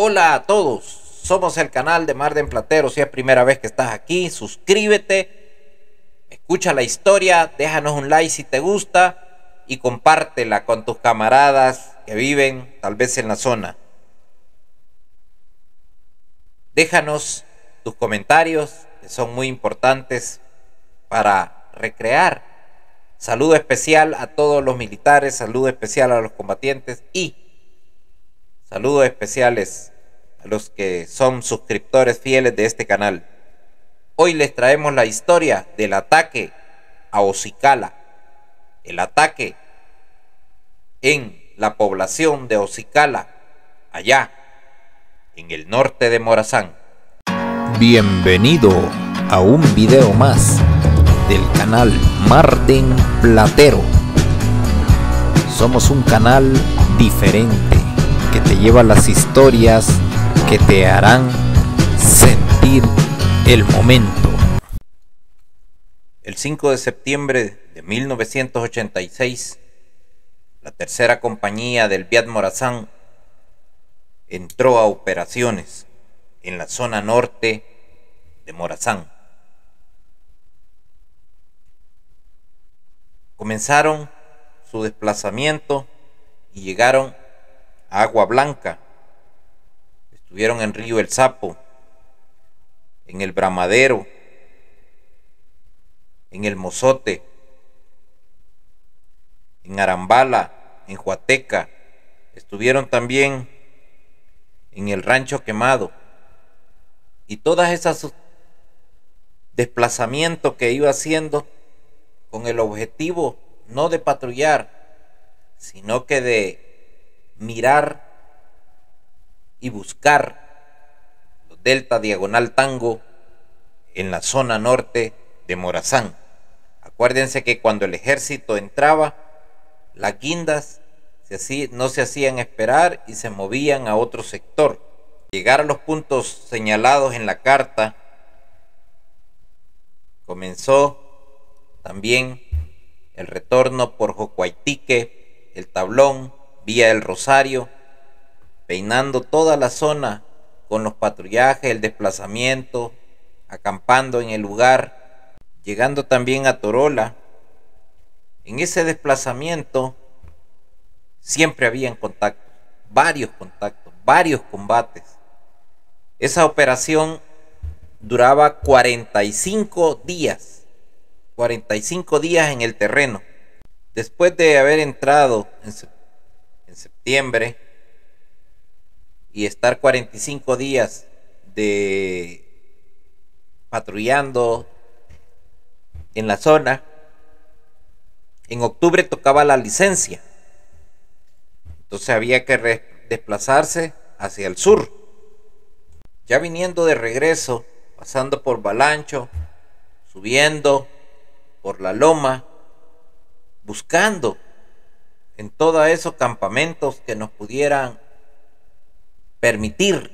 Hola a todos, somos el canal de Marden Platero. Si es primera vez que estás aquí, suscríbete, escucha la historia, déjanos un like si te gusta y compártela con tus camaradas que viven tal vez en la zona. Déjanos tus comentarios, que son muy importantes para recrear. Saludo especial a todos los militares, saludo especial a los combatientes y saludos especiales a los que son suscriptores fieles de este canal. Hoy les traemos la historia del ataque a Ocicala, el ataque en la población de Ocicala, allá en el norte de Morazán. Bienvenido a un video más del canal Marden Platero. Somos un canal diferente que te lleva las historias que te harán sentir el momento. El 5 de septiembre de 1986, la tercera compañía del Viat Morazán entró a operaciones en la zona norte de Morazán. Comenzaron su desplazamiento y llegaron a Agua Blanca. Estuvieron en Río El Sapo, en el Bramadero, en el Mozote, en Arambala, en Huateca. Estuvieron también en el Rancho Quemado. Y todas esas desplazamientos que iba haciendo con el objetivo no de patrullar, sino que de mirar y buscar los delta diagonal Tango en la zona norte de Morazán. Acuérdense que cuando el ejército entraba, las guindas no se hacían esperar y se movían a otro sector. Llegar a los puntos señalados en la carta, comenzó también el retorno por Jocuaitique, el Tablón, Vía El Rosario, peinando toda la zona con los patrullajes, el desplazamiento, acampando en el lugar, llegando también a Torola. En ese desplazamiento siempre habían contactos, varios combates. Esa operación duraba 45 días en el terreno. Después de haber entrado en septiembre y estar 45 días de patrullando en la zona, en octubre tocaba la licencia. Entonces había que desplazarse hacia el sur. Ya viniendo de regreso, pasando por Balancho, subiendo por la loma, buscando en todos esos campamentos que nos pudieran permitir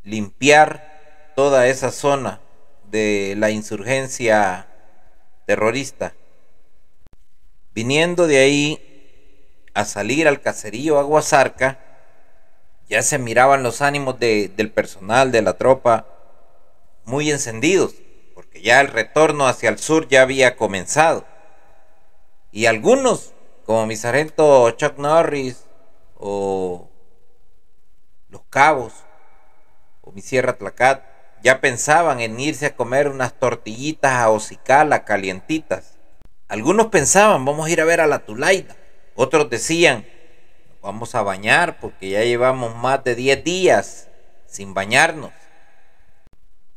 limpiar toda esa zona de la insurgencia terrorista. Viniendo de ahí a salir al caserío Aguasarca, ya se miraban los ánimos del personal de la tropa muy encendidos, porque ya el retorno hacia el sur ya había comenzado. Y algunos, como mi sargento Chuck Norris, o Los Cabos, o mi Sierra Tlacat, ya pensaban en irse a comer unas tortillitas a Ocicala calientitas. Algunos pensaban, vamos a ir a ver a la Tulaida. Otros decían, vamos a bañar porque ya llevamos más de 10 días sin bañarnos.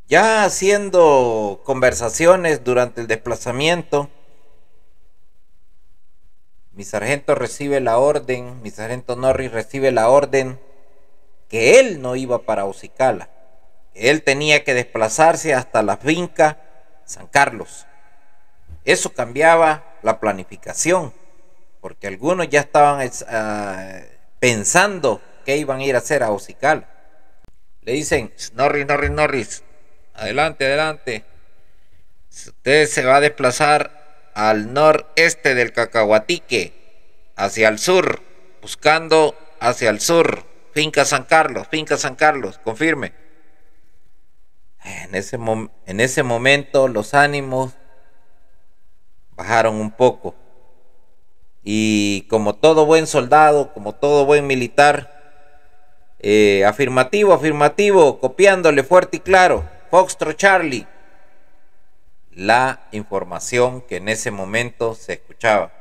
Ya haciendo conversaciones durante el desplazamiento, mi sargento Norris recibe la orden que él no iba para Ocicala, que él tenía que desplazarse hasta la finca San Carlos. Eso cambiaba la planificación, porque algunos ya estaban pensando que iban a ir a hacer a Ocicala. Le dicen, Norris, adelante. Usted se va a desplazar al noreste del Cacahuatique, hacia el sur, buscando hacia el sur, finca San Carlos, confirme. En ese momento los ánimos bajaron un poco. Y como todo buen soldado, como todo buen militar, afirmativo, copiándole fuerte y claro, Foxtrot Charlie, la información que en ese momento se escuchaba.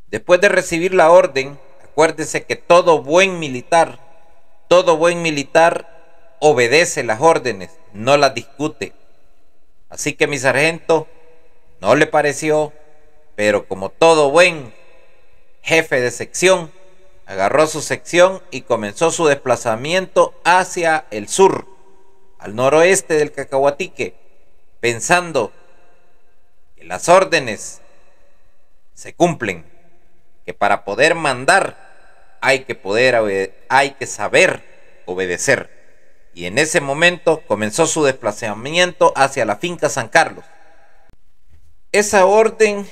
Después de recibir la orden, acuérdese que todo buen militar obedece las órdenes, no las discute. Así que mi sargento no le pareció, pero como todo buen jefe de sección, agarró su sección y comenzó su desplazamiento hacia el sur, al noroeste del Cacahuatique, pensando que las órdenes se cumplen, que para poder mandar hay que saber obedecer. Y en ese momento comenzó su desplazamiento hacia la finca San Carlos. Esa orden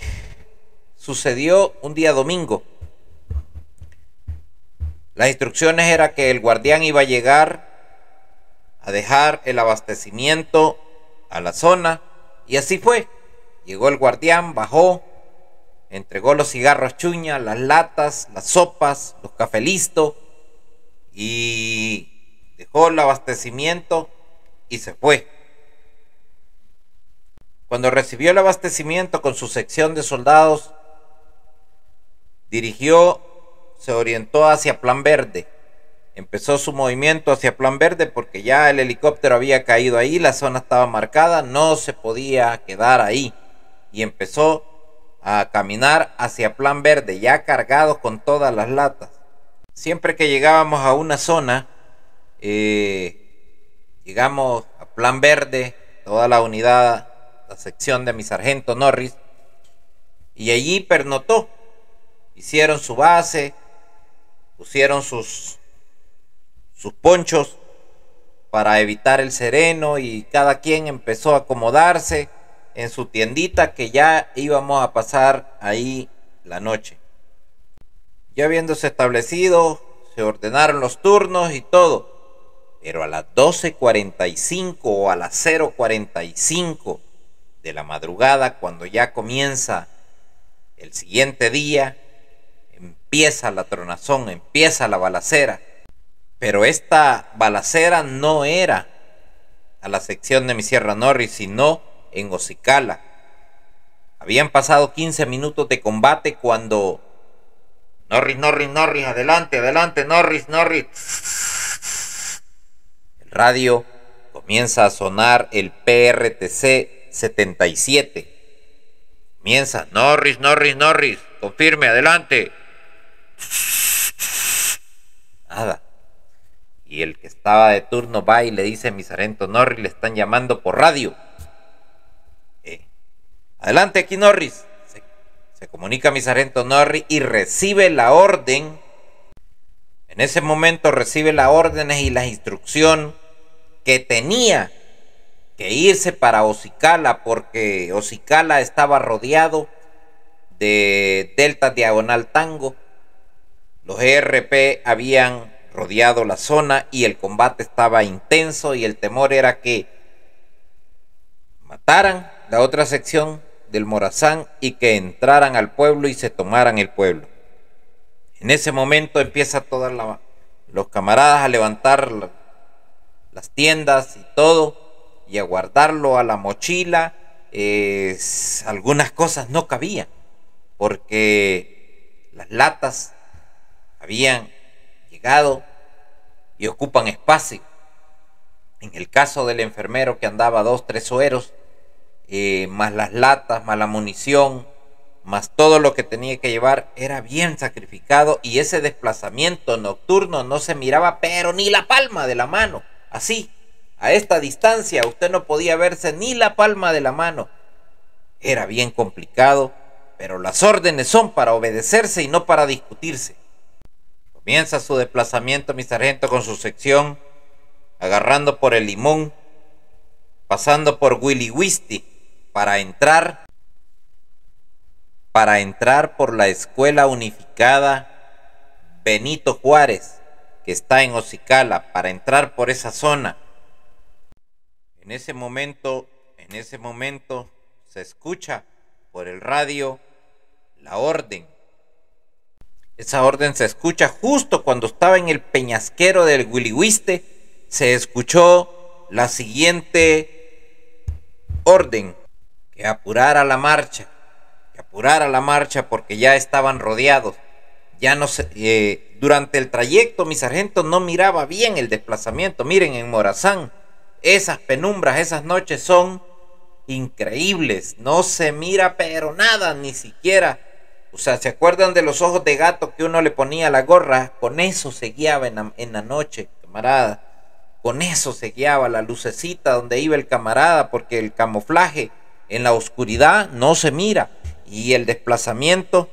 sucedió un día domingo. Las instrucciones era que el guardián iba a llegar a dejar el abastecimiento a la zona, y así fue. Llegó el guardián, bajó, entregó los cigarros chuña, las latas, las sopas, los cafés listos, y dejó el abastecimiento y se fue. Cuando recibió el abastecimiento con su sección de soldados, se orientó hacia Plan Verde. Empezó su movimiento hacia Plan Verde porque ya el helicóptero había caído ahí, la zona estaba marcada, no se podía quedar ahí. Y empezó a caminar hacia Plan Verde, ya cargado con todas las latas. Siempre que llegábamos a una zona, llegamos a Plan Verde, toda la unidad, la sección de mi sargento Norris, y allí pernotó. Hicieron su base, pusieron sus ponchos para evitar el sereno, y cada quien empezó a acomodarse en su tiendita, que ya íbamos a pasar ahí la noche. Ya habiéndose establecido, se ordenaron los turnos y todo, pero a las 12:45 o a las 0:45 de la madrugada, cuando ya comienza el siguiente día, empieza la tronazón, empieza la balacera. Pero esta balacera no era a la sección de mi Sierra Norris, sino en Ocicala. Habían pasado 15 minutos de combate cuando Norris, adelante, Norris. El radio comienza a sonar el PRTC 77. Comienza, Norris, confirme, adelante. Nada. Y el que estaba de turno va y le dice a mi sargento Norris, le están llamando por radio. Adelante aquí Norris. Se comunica a mi sargento Norris y recibe la orden. En ese momento recibe las órdenes y la instrucción que tenía que irse para Ocicala, porque Ocicala estaba rodeado de Delta Diagonal Tango. Los ERP habían rodeado la zona y el combate estaba intenso, y el temor era que mataran la otra sección del Morazán y que entraran al pueblo y se tomaran el pueblo. En ese momento empieza los camaradas a levantar las tiendas y todo, y a guardarlo a la mochila. Algunas cosas no cabían porque las latas habían llegado y ocupan espacio. En el caso del enfermero, que andaba 2-3 sueros, más las latas, más la munición, más todo lo que tenía que llevar, era bien sacrificado, y ese desplazamiento nocturno no se miraba pero ni la palma de la mano. Así, a esta distancia, usted no podía verse ni la palma de la mano. Era bien complicado, pero las órdenes son para obedecerse y no para discutirse. Comienza su desplazamiento mi sargento con su sección, agarrando por el Limón, pasando por Williwisty, para entrar por la escuela unificada Benito Juárez, que está en Ocicala, para entrar por esa zona. En ese momento se escucha por el radio la orden. Esa orden se escucha justo cuando estaba en el peñasquero del Huilihuiste. Se escuchó la siguiente orden: que apurara la marcha, porque ya estaban rodeados. Ya no se, durante el trayecto mi sargento no miraba bien el desplazamiento. Miren, en Morazán, esas penumbras, esas noches son increíbles, no se mira pero nada, ni siquiera. O sea, ¿se acuerdan de los ojos de gato que uno le ponía a la gorra? Con eso se guiaba en la noche, camarada. Con eso se guiaba la lucecita donde iba el camarada, porque el camuflaje en la oscuridad no se mira. Y el desplazamiento,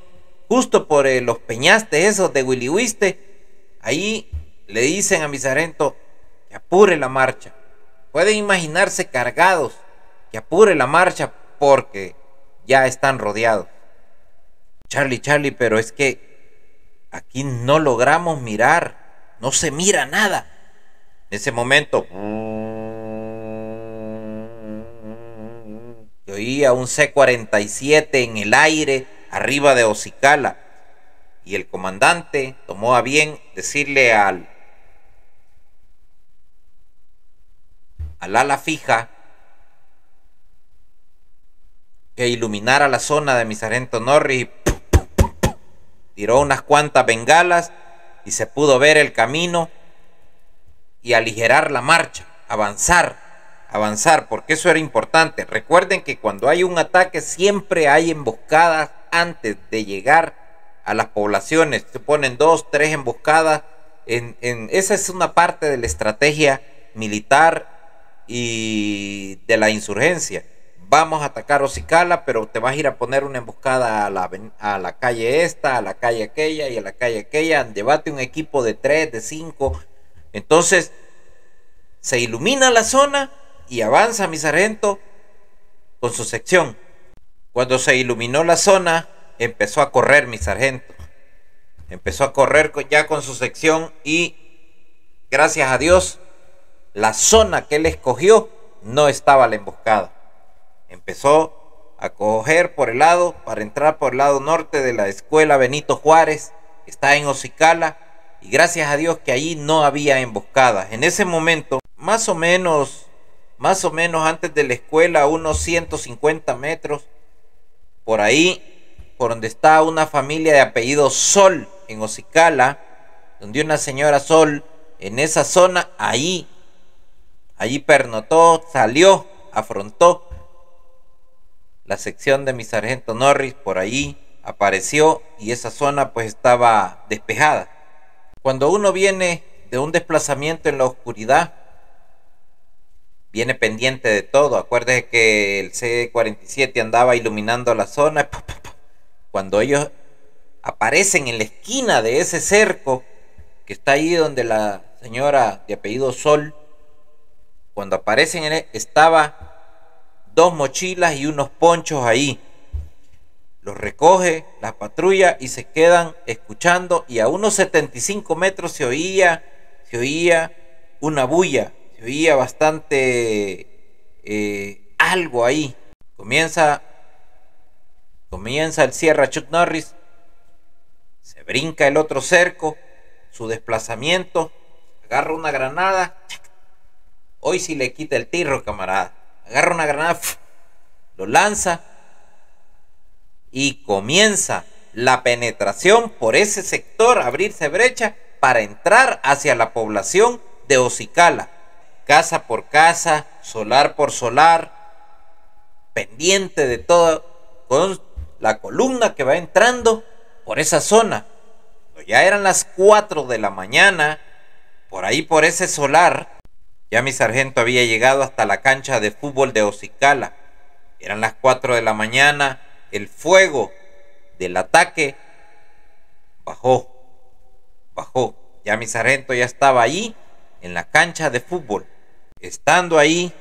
justo por los peñastes esos de Huilihuiste, ahí le dicen a mi sargento que apure la marcha. Pueden imaginarse cargados, que apure la marcha porque ya están rodeados. Charlie, pero es que aquí no logramos mirar, no se mira nada. En ese momento yo oía un C-47 en el aire arriba de Ocicala, y el comandante tomó a bien decirle al ala fija que iluminara la zona de mi sargento Norris. Tiró unas cuantas bengalas y se pudo ver el camino y aligerar la marcha, avanzar, porque eso era importante. Recuerden que cuando hay un ataque siempre hay emboscadas antes de llegar a las poblaciones. Se ponen 2, 3 emboscadas. Esa es una parte de la estrategia militar y de la insurgencia. Vamos a atacar Ocicala, pero te vas a ir a poner una emboscada a la calle esta, a la calle aquella y a la calle aquella. Llévate un equipo de 3, de 5. Entonces se ilumina la zona y avanza mi sargento con su sección. Cuando se iluminó la zona, empezó a correr mi sargento. Empezó a correr ya con su sección, y gracias a Dios la zona que él escogió no estaba la emboscada. Empezó a coger por el lado, para entrar por el lado norte de la escuela Benito Juárez, que está en Ocicala, y gracias a Dios que allí no había emboscadas. En ese momento, más o menos antes de la escuela, unos 150 metros, por ahí, por donde está una familia de apellido Sol en Ocicala, donde una señora Sol, en esa zona, allí pernotó, salió, afrontó la sección de mi sargento Norris. Por ahí apareció y esa zona pues estaba despejada. Cuando uno viene de un desplazamiento en la oscuridad, viene pendiente de todo. Acuérdese que el C-47 andaba iluminando la zona. Cuando ellos aparecen en la esquina de ese cerco que está ahí donde la señora de apellido Sol, cuando aparecen en él, estaba 2 mochilas y unos ponchos ahí. Los recoge la patrulla y se quedan escuchando, y a unos 75 metros se oía una bulla, se oía bastante algo ahí. Comienza el Sierra Chuck Norris, se brinca el otro cerco, su desplazamiento, agarra una granada. Hoy sí le quita el tirro, camarada. Agarra una granada, lo lanza y comienza la penetración por ese sector, abrirse brecha para entrar hacia la población de Ocicala, casa por casa, solar por solar, pendiente de todo, con la columna que va entrando por esa zona. Ya eran las 4 de la mañana, por ahí por ese solar, ya mi sargento había llegado hasta la cancha de fútbol de Ocicala. Eran las 4 de la mañana, el fuego del ataque bajó. Ya mi sargento ya estaba ahí en la cancha de fútbol. Estando ahí,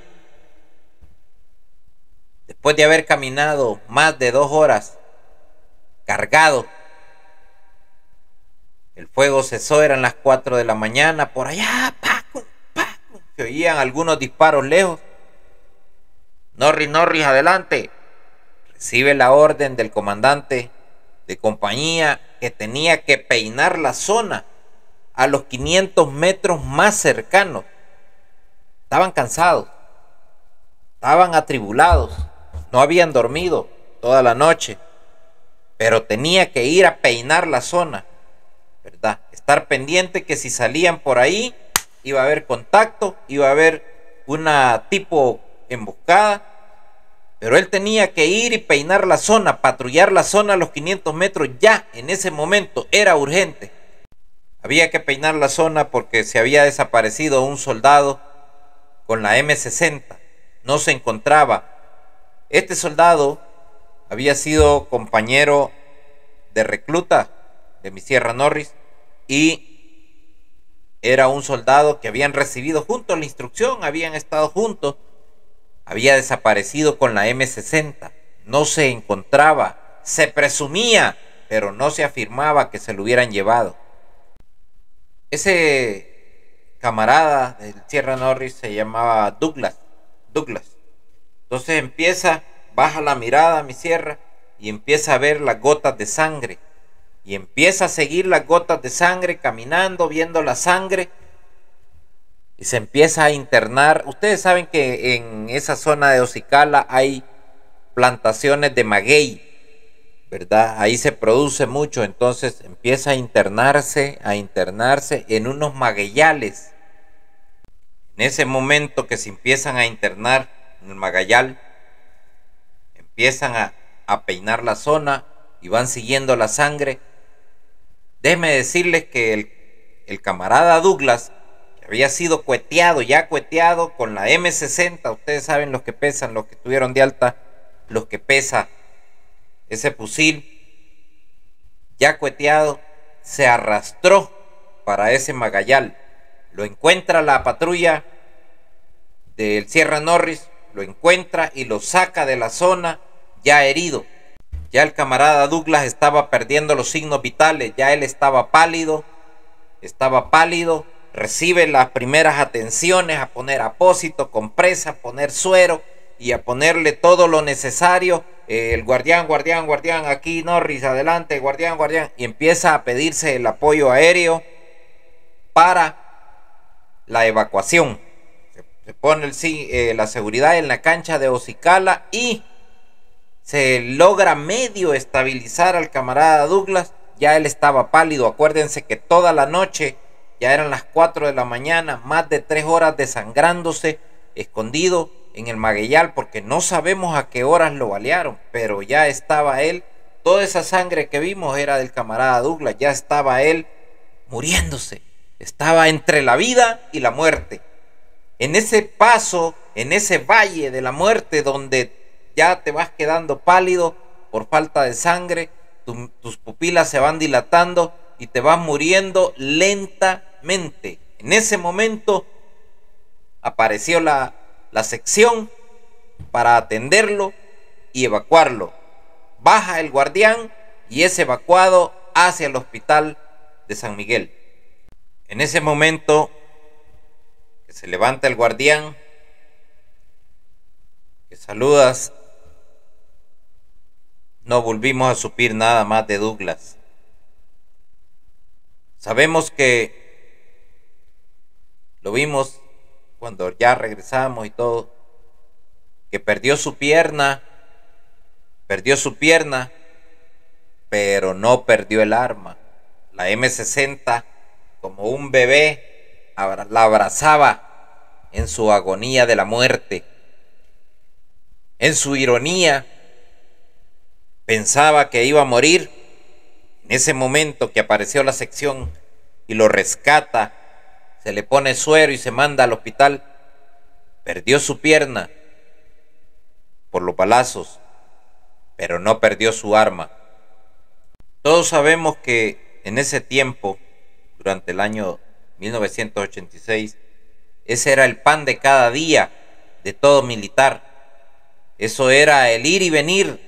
después de haber caminado más de 2 horas, cargado El fuego cesó, eran las 4 de la mañana, por allá, ¡pacu! ¡Pacu! Se oían algunos disparos lejos. Norris, Norris, adelante. Recibe la orden del comandante de compañía que tenía que peinar la zona a los 500 metros más cercanos. Estaban cansados, estaban atribulados, no habían dormido toda la noche, pero tenía que ir a peinar la zona, ¿verdad? Estar pendiente que si salían por ahí iba a haber contacto, iba a haber una tipo emboscada, pero él tenía que ir y peinar la zona, patrullar la zona a los 500 metros ya en ese momento, era urgente. Había que peinar la zona porque se había desaparecido un soldado con la M60, no se encontraba. Este soldado había sido compañero de recluta de mi Sierra Norris y era un soldado que habían recibido juntos la instrucción, habían estado juntos. Había desaparecido con la M60, no se encontraba, se presumía, pero no se afirmaba que se lo hubieran llevado. Ese camarada del Sierra Norris se llamaba Douglas. Entonces baja la mirada a mi Sierra y empieza a ver las gotas de sangre. Y empieza a seguir las gotas de sangre, caminando, viendo la sangre. Y se empieza a internar. Ustedes saben que en esa zona de Ocicala hay plantaciones de maguey, ¿verdad? Ahí se produce mucho. Entonces empieza a internarse en unos magueyales. En ese momento que se empiezan a internar en el magallal, empiezan a peinar la zona y van siguiendo la sangre. Déjenme decirles que el camarada Douglas, había sido ya cueteado con la M60, ustedes saben los que pesan, los que estuvieron de alta, los que pesa ese fusil, ya cueteado, se arrastró para ese magallal. Lo encuentra la patrulla del Sierra Norris, lo encuentra y lo saca de la zona ya herido. Ya el camarada Douglas estaba perdiendo los signos vitales, ya él estaba pálido, recibe las primeras atenciones, a poner apósito, compresa, a poner suero y a ponerle todo lo necesario. El guardián, aquí Norris, adelante, guardián, y empieza a pedirse el apoyo aéreo para la evacuación. Se pone la seguridad en la cancha de Ocicala y se logra medio estabilizar al camarada Douglas. Ya él estaba pálido, acuérdense que toda la noche, ya eran las 4 de la mañana, más de 3 horas desangrándose, escondido en el magueyal, porque no sabemos a qué horas lo balearon, pero ya estaba él, toda esa sangre que vimos era del camarada Douglas, ya estaba él muriéndose, estaba entre la vida y la muerte, en ese paso, en ese valle de la muerte, donde ya te vas quedando pálido por falta de sangre, tus pupilas se van dilatando y te vas muriendo lentamente. En ese momento apareció la sección para atenderlo y evacuarlo. Baja el guardián y es evacuado hacia el hospital de San Miguel. En ese momento que se levanta el guardián, que saludas, no volvimos a supir nada más de Douglas. Sabemos que lo vimos cuando ya regresamos y todo, que perdió su pierna, pero no perdió el arma. La M60, como un bebé, la abrazaba en su agonía de la muerte. En su ironía, pensaba que iba a morir. En ese momento que apareció la sección y lo rescata, se le pone suero y se manda al hospital. Perdió su pierna por los balazos, pero no perdió su arma. Todos sabemos que en ese tiempo, durante el año 1986, ese era el pan de cada día de todo militar. Eso era el ir y venir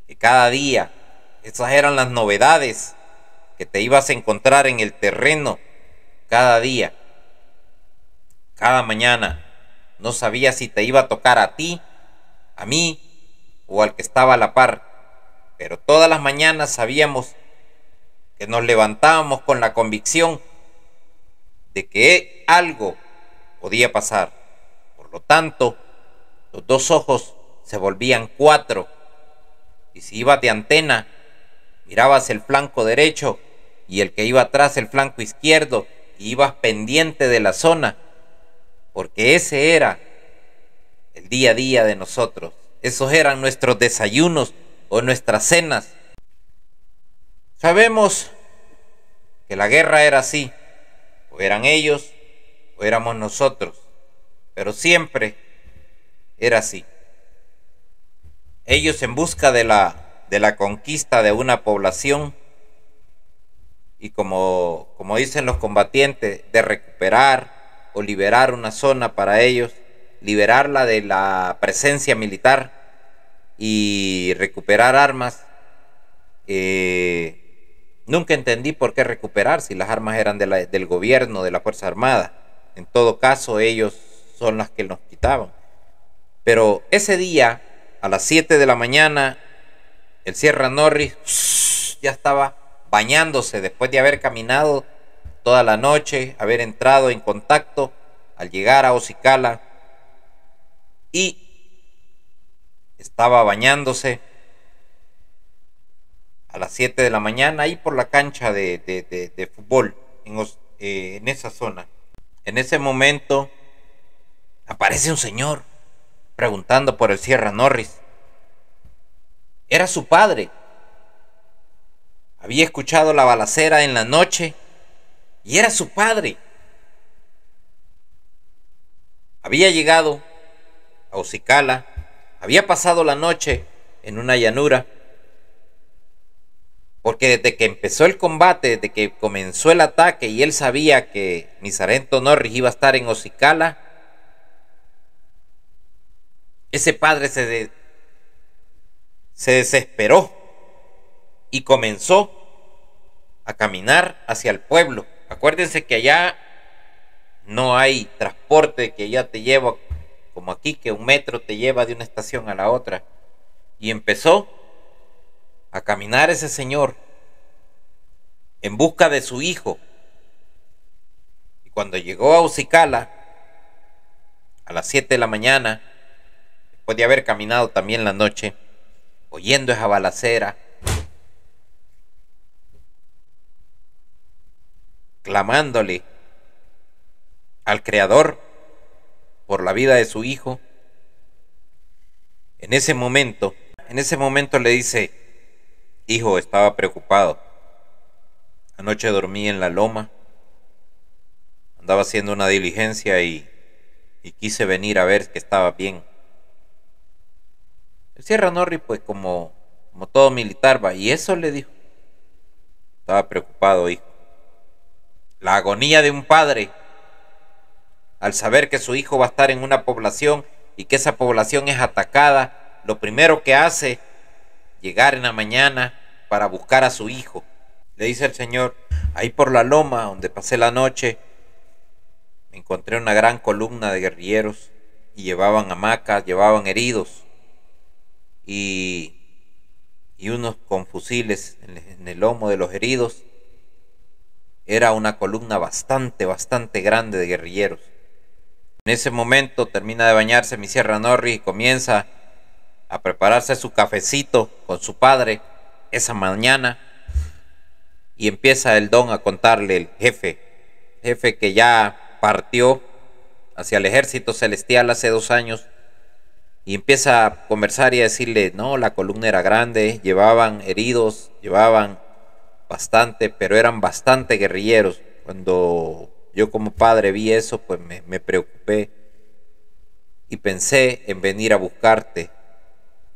de cada día. Esas eran las novedades que te ibas a encontrar en el terreno cada día, cada mañana. No sabías si te iba a tocar a ti, a mí o al que estaba a la par, pero todas las mañanas sabíamos que nos levantábamos con la convicción de que algo podía pasar. Por lo tanto, los dos ojos se volvían 4, y si ibas de antena, mirabas el flanco derecho y el que iba atrás el flanco izquierdo, y ibas pendiente de la zona, porque ese era el día a día de nosotros. Esos eran nuestros desayunos o nuestras cenas. Sabemos que la guerra era así, o eran ellos o éramos nosotros, pero siempre era así. Ellos en busca de la conquista de una población, y como dicen los combatientes, de recuperar o liberar una zona para ellos, liberarla de la presencia militar y recuperar armas. Nunca entendí por qué recuperar si las armas eran del gobierno, de la Fuerza Armada. En todo caso, ellos son las que nos quitaban. Pero ese día, a las 7 de la mañana, el Sierra Norris ya estaba bañándose después de haber caminado toda la noche, haber entrado en contacto al llegar a Ocicala, y estaba bañándose a las 7 de la mañana ahí por la cancha de fútbol en esa zona. En ese momento aparece un señor preguntando por el Sierra Norris. Era su padre. Había escuchado la balacera en la noche y era su padre. Había llegado a Ocicala, había pasado la noche en una llanura, porque desde que empezó el combate, desde que comenzó el ataque y él sabía que mi sargento Norris iba a estar en Ocicala, ese padre se desesperó y comenzó a caminar hacia el pueblo. Acuérdense que allá no hay transporte que ya te lleva como aquí, que un metro te lleva de una estación a la otra. Y empezó a caminar ese señor en busca de su hijo. Y cuando llegó a Ocicala a las 7 de la mañana, después de haber caminado también la noche, oyendo esa balacera, clamándole al Creador por la vida de su hijo, en ese momento le dice: hijo, estaba preocupado. Anoche dormí en la loma, andaba haciendo una diligencia y quise venir a ver que estaba bien. El Sierra Norris, pues como todo militar, va, y eso le dijo. Estaba preocupado, hijo. La agonía de un padre al saber que su hijo va a estar en una población y que esa población es atacada, lo primero que hace, llegar en la mañana para buscar a su hijo. Le dice el señor: ahí por la loma donde pasé la noche, me encontré una gran columna de guerrilleros y llevaban hamacas, llevaban heridos y unos con fusiles en el lomo de los heridos. Era una columna bastante grande de guerrilleros. En ese momento termina de bañarse mi Sierra Norris y comienza a prepararse su cafecito con su padre esa mañana, y empieza el don a contarle el jefe que ya partió hacia el ejército celestial hace 2 años, y empieza a conversar y a decirle: no, la columna era grande, llevaban heridos, llevaban bastante, pero eran bastante guerrilleros. Cuando yo como padre vi eso, pues me preocupé y pensé en venir a buscarte.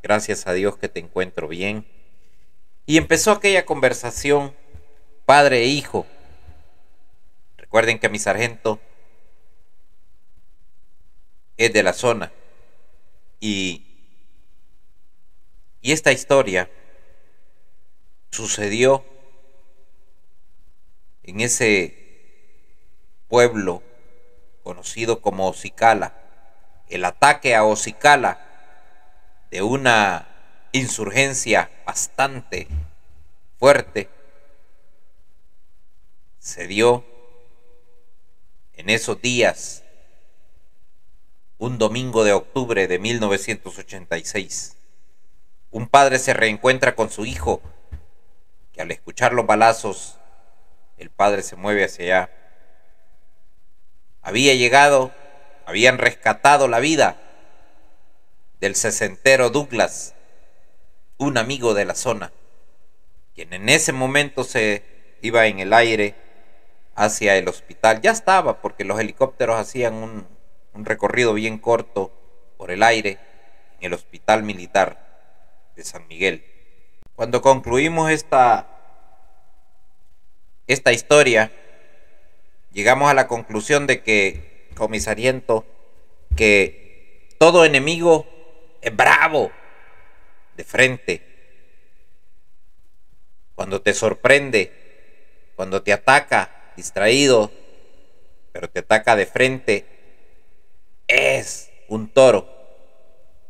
Gracias a Dios que te encuentro bien. Y empezó aquella conversación, padre e hijo. Recuerden que mi sargento es de la zona, y esta historia sucedió en ese pueblo conocido como Ocicala, el ataque a Ocicala de una insurgencia bastante fuerte se dio en esos días, un domingo de octubre de 1986. Un padre se reencuentra con su hijo, que al escuchar los balazos, el padre se mueve hacia allá. Habían rescatado la vida del sesentero Douglas, un amigo de la zona, quien en ese momento se iba en el aire hacia el hospital. Ya estaba, porque los helicópteros hacían un recorrido bien corto por el aire en el hospital militar de San Miguel. Cuando concluimos esta historia, llegamos a la conclusión de que, comisariento, que todo enemigo es bravo de frente. Cuando te sorprende, cuando te ataca distraído, pero te ataca de frente, es un toro.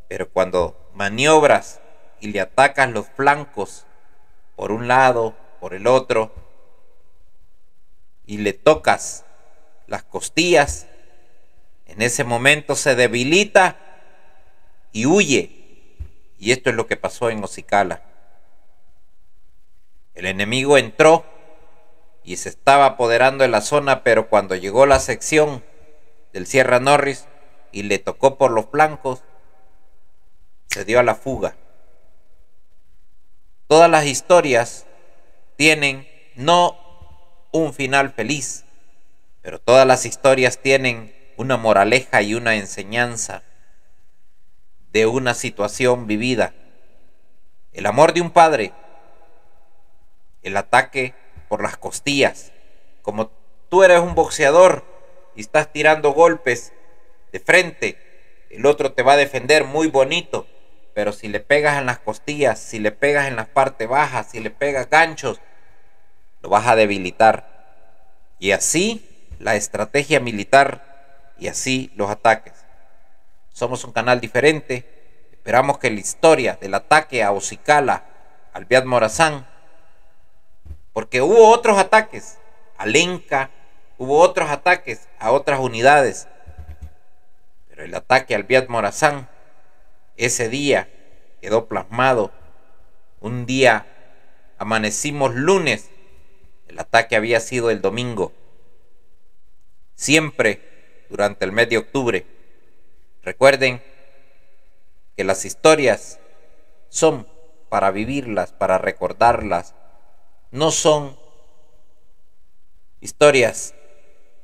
Pero cuando maniobras y le atacas los flancos por un lado, por el otro, y le tocas las costillas, en ese momento se debilita y huye. Y esto es lo que pasó en Ocicala. El enemigo entró y se estaba apoderando de la zona, pero cuando llegó la sección del Sierra Norris y le tocó por los flancos, se dio a la fuga. Todas las historias tienen no un final feliz, pero todas las historias tienen una moraleja y una enseñanza de una situación vivida. El amor de un padre, el ataque por las costillas. Como tú eres un boxeador y estás tirando golpes de frente, el otro te va a defender muy bonito, pero si le pegas en las costillas, si le pegas en las partes bajas, si le pegas ganchos, lo vas a debilitar. Y así la estrategia militar y así los ataques. Somos un canal diferente. Esperamos que la historia del ataque a Ocicala, al Beat Morazán, porque hubo otros ataques a Lenca, hubo otros ataques a otras unidades, pero el ataque al Beat Morazán, ese día quedó plasmado. Un día amanecimos lunes, el ataque había sido el domingo. Siempre durante el mes de octubre. Recuerden que las historias son para vivirlas, para recordarlas. No son historias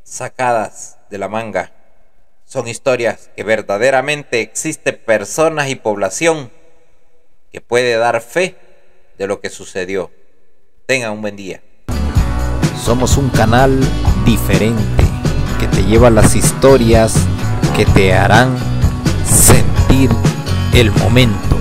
sacadas de la manga. Son historias que verdaderamente existe personas y población que puede dar fe de lo que sucedió. Tengan un buen día. Somos un canal diferente que te lleva las historias que te harán sentir el momento.